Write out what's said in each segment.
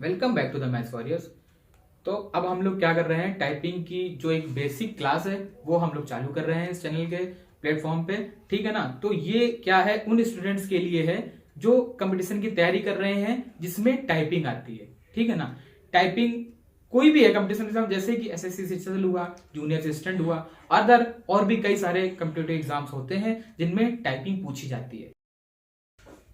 Welcome back to the maths warriors. तो अब हम लोग क्या कर रहे हैं, टाइपिंग की जो एक बेसिक क्लास है वो हम लोग चालू कर रहे हैं इस चैनल के प्लेटफॉर्म पे। ठीक है ना। तो ये क्या है, उन स्टूडेंट्स के लिए है जो कंपटीशन की तैयारी कर रहे हैं जिसमें टाइपिंग आती है। ठीक है ना। टाइपिंग कोई भी है कंपटीशन एग्जाम, जैसे कि एसएससी शिक्षक हुआ, जूनियर असिस्टेंट हुआ, अदर और भी कई सारे कम्पिटेटिव एग्जाम्स होते हैं जिनमें टाइपिंग पूछी जाती है।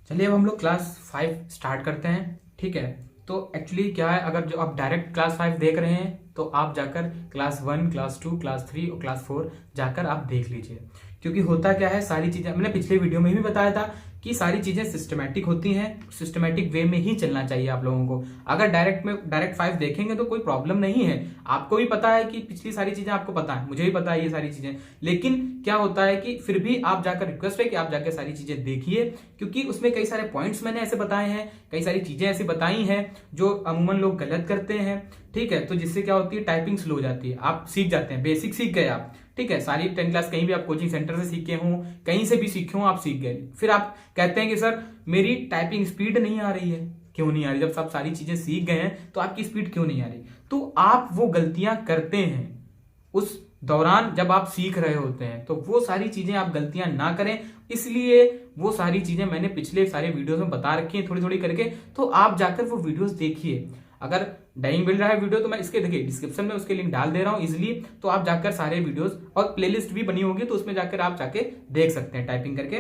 चलिए अब हम लोग क्लास 5 स्टार्ट करते हैं। ठीक है। तो एक्चुअली क्या है, अगर जो आप डायरेक्ट क्लास 5 देख रहे हैं तो आप जाकर क्लास 1, क्लास 2, क्लास 3 और क्लास 4 जाकर आप देख लीजिए। क्योंकि होता क्या है, सारी चीजें मैंने पिछले वीडियो में भी बताया था कि सारी चीजें सिस्टमैटिक होती हैं, सिस्टमैटिक वे में ही चलना चाहिए आप लोगों को। अगर डायरेक्ट 5 देखेंगे तो कोई प्रॉब्लम नहीं है। आपको भी पता है कि पिछली सारी चीजें आपको पता है, मुझे भी पता है ये सारी चीजें। लेकिन क्या होता है कि फिर भी आप जाकर, रिक्वेस्ट है कि आप जाकर सारी चीजें देखिए, क्योंकि उसमें कई सारे पॉइंट्स मैंने ऐसे बताए हैं, कई सारी चीजें ऐसी बताई हैं जो अमूमन लोग गलत करते हैं। ठीक है। तो जिससे क्या होती है, टाइपिंग स्लो हो जाती है। आप सीख जाते हैं, बेसिक सीख गए आप। ठीक है। सारी 10 क्लास कहीं भी आप कोचिंग सेंटर से सीखे हों, कहीं से भी सीखे हों, आप सीख गए। फिर आप कहते हैं कि सर मेरी टाइपिंग स्पीड नहीं आ रही है। क्यों नहीं आ रही? जब आप सारी चीजें सीख गए हैं तो आपकी स्पीड क्यों नहीं आ रही? तो आप वो गलतियां करते हैं उस दौरान जब आप सीख रहे होते हैं, तो वो सारी चीजें आप गलतियां ना करें। इसलिए वो सारी चीजें मैंने पिछले सारे वीडियोस में बता रखी हैं थोड़ी थोड़ी करके, तो आप जाकर वो वीडियोस देखिए। अगर नहीं मिल रहा है वीडियो तो मैं इसके देखिए डिस्क्रिप्शन में उसके लिंक डाल दे रहा हूं इजिली, तो आप जाकर सारे वीडियोस, और प्लेलिस्ट भी बनी होगी तो उसमें जाकर आप जाके देख सकते हैं टाइपिंग करके।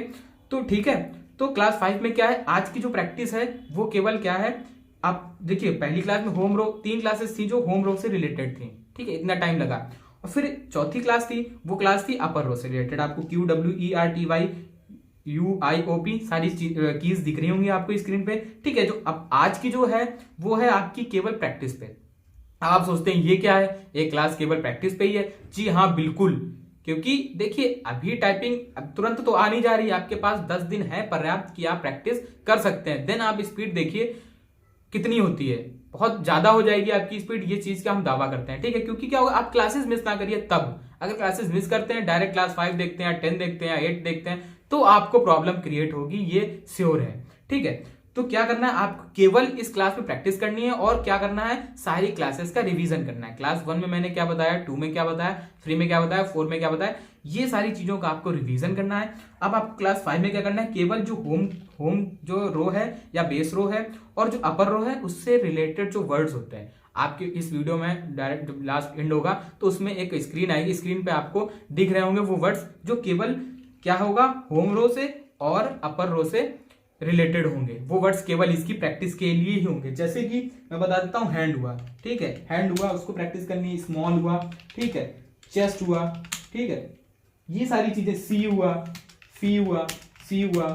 तो ठीक है। तो क्लास 5 में क्या है, आज की जो प्रैक्टिस है वो केवल क्या है, आप देखिए पहली क्लास में होम रो 3 क्लासेस थी जो होम रो से रिलेटेड थी। ठीक है, इतना टाइम लगा। और फिर चौथी क्लास थी, वो क्लास थी अपर रो से रिलेटेड। आपको QWERTY UIOP सारी कीज दिख रही होंगी आपको स्क्रीन पे। ठीक है। जो अब आज की जो है वो है आपकी केवल प्रैक्टिस पे। आप सोचते हैं ये क्या है, एक क्लास केवल प्रैक्टिस पे ही है? जी हाँ, बिल्कुल। क्योंकि देखिए अभी टाइपिंग अब तुरंत तो आ नहीं जा रही, आपके पास 10 दिन है पर्याप्त कि आप प्रैक्टिस कर सकते हैं। देन आप स्पीड देखिए कितनी होती है, बहुत ज्यादा हो जाएगी आपकी स्पीड, ये चीज का हम दावा करते हैं। ठीक है। क्योंकि क्या होगा, आप क्लासेस मिस ना करिए तब। अगर क्लासेस मिस करते हैं, डायरेक्ट क्लास 5 देखते हैं, 10 देखते हैं, 8 देखते हैं, तो आपको प्रॉब्लम क्रिएट होगी, ये श्योर है। ठीक है। तो क्या करना है, आपको केवल इस क्लास में प्रैक्टिस करनी है और क्या करना है, सारी क्लासेस का रिवीजन करना है। क्लास 1 में मैंने क्या बताया, 2 में क्या बताया, 3 में क्या बताया, 4 में क्या बताया, ये सारी चीजों का आपको रिवीजन करना है। अब आपको क्लास 5 में क्या करना है, केवल जो होम जो रो है या बेस रो है और जो अपर रो है उससे रिलेटेड जो वर्ड्स होते हैं, आपके इस वीडियो में डायरेक्ट जब लास्ट एंड होगा तो उसमें एक स्क्रीन आएगी, स्क्रीन पे आपको दिख रहे होंगे वो वर्ड्स जो केवल क्या होगा, होम रो से और अपर रो से रिलेटेड होंगे। वो वर्ड्स केवल इसकी प्रैक्टिस के लिए ही होंगे। जैसे कि मैं बता देता हूं, हैंड हुआ। ठीक है, हैंड हुआ, उसको प्रैक्टिस करनी है। स्मॉल हुआ, ठीक है, चेस्ट हुआ, ठीक है, ये सारी चीजें। सी हुआ, फी हुआ, सी हुआ,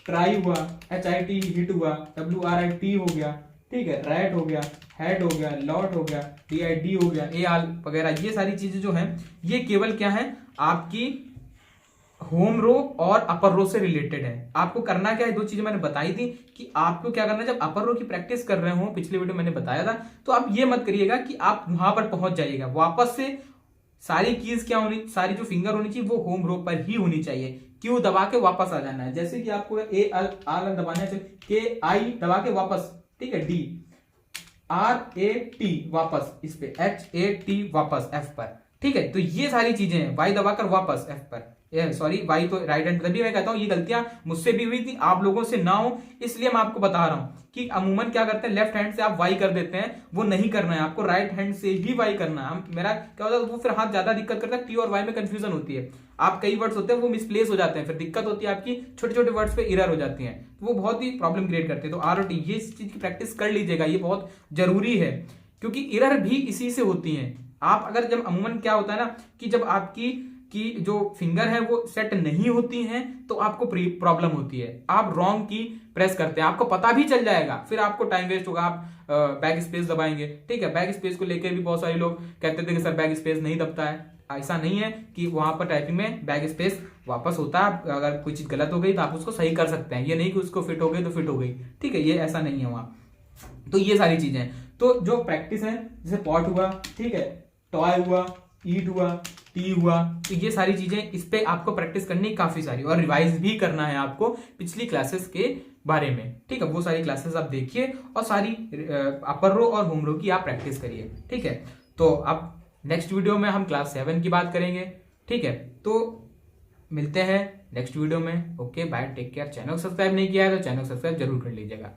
ट्राई हुआ, HIT हिट हुआ, WRIT हो गया, ठीक है, रैट हो गया, हेड हो गया, लॉट हो गया, DID हो गया, AL वगैरह। ये सारी चीजें जो हैं ये केवल क्या है, आपकी होम रो और अपर रो से रिलेटेड है। आपको करना क्या है, दो चीजें मैंने बताई थी कि आपको क्या करना है, जब अपर रो की प्रैक्टिस कर रहे हो, पिछले वीडियो मैंने बताया था, तो आप ये मत करिएगा कि आप वहां पर पहुंच जाइएगा, वापस से सारी कीज क्या होनी, सारी जो फिंगर होनी चाहिए वो होम रो पर ही होनी चाहिए। क्यू दबा के वापस आ जाना है। जैसे कि आपको AR दबाना है, KI दबा के वापस, ठीक है, DRAT वापस, इस पे HAT वापस F पर। ठीक है। तो ये सारी चीजें हैं, Y दबाकर वापस F पर, सॉरी वाई तो राइट हैंड। तभी मैं कहता हूं ये गलतियां मुझसे भी हुई थी, आप लोगों से ना हो, इसलिए मैं आपको बता रहा हूं कि अमूमन क्या करते हैं, लेफ्ट हैंड से आप वाई कर देते हैं, वो नहीं करना है, आपको राइट हैंड से ही वाई करना है। मेरा क्या होता है, वो फिर हाथ ज्यादा दिक्कत करता है, टी और वाई में कंफ्यूजन होती है। आप कई वर्ड्स होते हैं वो मिसप्लेस हो जाते हैं, फिर दिक्कत होती है, आपकी छोटे छोटे वर्ड्स पे एरर हो जाती है, तो वो बहुत ही प्रॉब्लम क्रिएट करते हैं। तो आर और टी ये चीज की प्रैक्टिस कर लीजिएगा, ये बहुत जरूरी है, क्योंकि एरर भी इसी से होती है। आप अगर जब अमूमन क्या होता है ना, कि जब आपकी जो फिंगर है वो सेट नहीं होती हैं तो आपको प्रॉब्लम होती है। आप रॉन्ग की प्रेस करते हैं, आपको पता भी चल जाएगा, फिर आपको टाइम वेस्ट होगा, आप बैक स्पेस दबाएंगे। ठीक है। बैक स्पेस को लेकर भी बहुत सारे लोग कहते थे कि सर बैक स्पेस नहीं दबता है। ऐसा नहीं है कि वहां पर टाइपिंग में बैक स्पेस वापस होता है। अगर कोई चीज गलत हो गई तो आप उसको सही कर सकते हैं, ये नहीं कि उसको फिट हो गई तो फिट हो गई। ठीक है, ये ऐसा नहीं है वहां। तो ये सारी चीजें हैं। तो जो प्रैक्टिस है, जैसे पॉट हुआ, ठीक है, टॉय हुआ, ईट हुआ, टी हुआ, तो ये सारी चीजें इस पे आपको प्रैक्टिस करनी काफी सारी, और रिवाइज भी करना है आपको पिछली क्लासेस के बारे में। ठीक है, वो सारी क्लासेस आप देखिए और सारी अपर रो और होम रो की आप प्रैक्टिस करिए। ठीक है, तो अब नेक्स्ट वीडियो में हम क्लास 7 की बात करेंगे। ठीक है, तो मिलते हैं नेक्स्ट वीडियो में। Okay bye, take care. Channel subscribe नहीं किया है तो चैनल सब्सक्राइब जरूर कर लीजिएगा।